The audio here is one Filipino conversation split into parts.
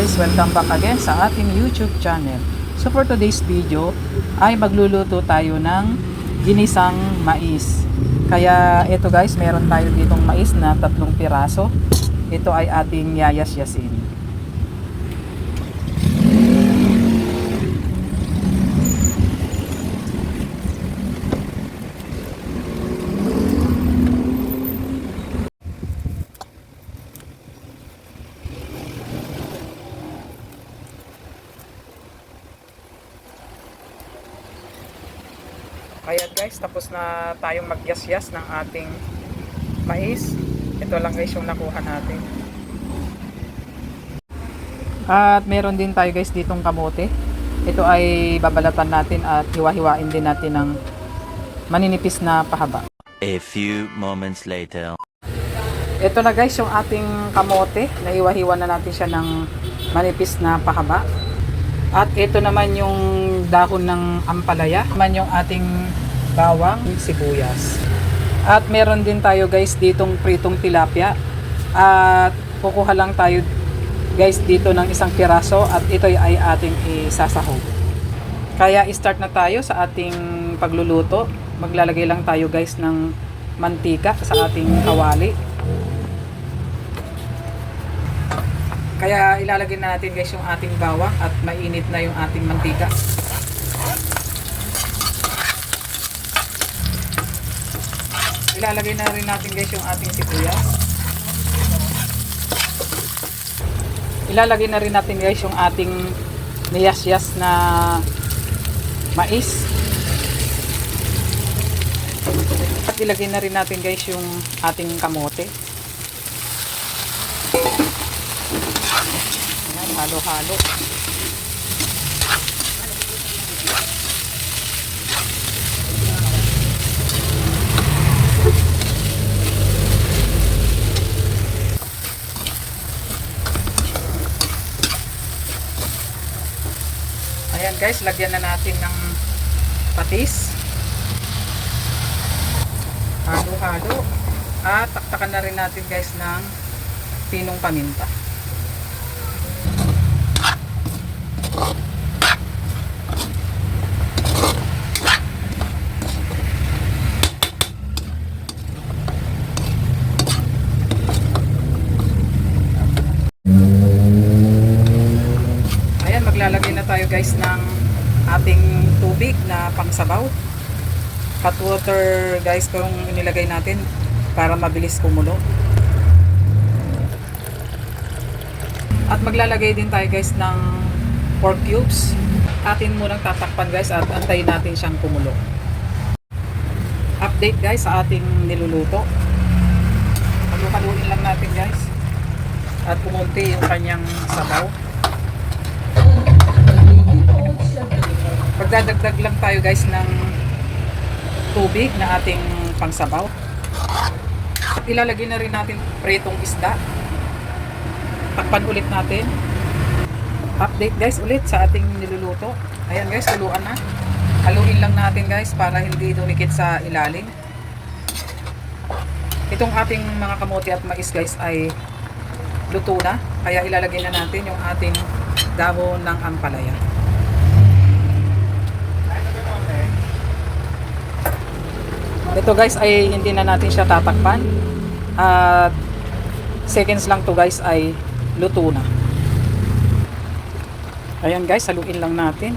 guys! Welcome back again sa ating YouTube channel. So for today's video ay magluluto tayo ng ginisang mais. Kaya ito guys, meron tayo ditong mais na 3 piraso. Ito ay ating yayas-yasin. Kaya guys, tapos na tayong magyas-yas ng ating mais. Ito lang guys yung nakuha natin. At meron din tayo guys ditong kamote. Ito ay babalatan natin at hiwa-hiwain din natin ng maninipis na pahaba. A few moments later. Ito na guys yung ating kamote. Nahiwa-hiwa na natin siya ng manipis na pahaba. At ito naman yung dahon ng ampalaya. Naman yung ating bawang, sibuyas. At meron din tayo guys ditong pritong tilapia. At kukuha lang tayo guys dito ng 1 piraso at ito ay ating isasahog. Kaya start na tayo sa ating pagluluto. Maglalagay lang tayo guys ng mantika sa ating kawali. Kaya ilalagay na natin guys yung ating bawang at mainit na yung ating mantika. Ilalagay na rin natin guys yung ating sibuyas. Ilalagay na rin natin guys yung ating niyas-yas na mais. At ilagay na rin natin guys yung ating kamote. Halo-halo. Ayan guys, lagyan na natin ng patis. Halo-halo. At taktakan na rin natin guys ng pinong paminta. Maglalagay na tayo guys ng ating tubig na pangsabaw. Hot water guys kung inilagay natin para mabilis kumulo. At maglalagay din tayo guys ng pork cubes. Atin munang tatakpan guys at antayin natin siyang kumulo. Update guys sa ating niluluto. Halu-haluin lang natin guys. At kumunti yung kanyang sabaw. Magdadagdag lang tayo guys ng tubig na ating pangsabaw. At ilalagay na rin natin pritong isda. Takpan ulit natin. Update guys ulit sa ating niluluto. Ayan guys, haluan na. Haluin lang natin guys para hindi dumikit sa ilalim. Itong ating mga kamote at mais guys ay luto na. Kaya ilalagay na natin yung ating dahon ng ampalaya. Ito guys ay hindi na natin siya tatakpan. At seconds lang to guys ay luto na. Ayan guys, haluin lang natin.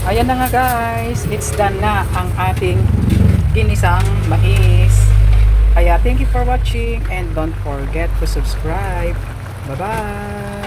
Ayan na nga guys, it's done na ang ating ginisang mais. Kaya thank you for watching and don't forget to subscribe. Bye-bye!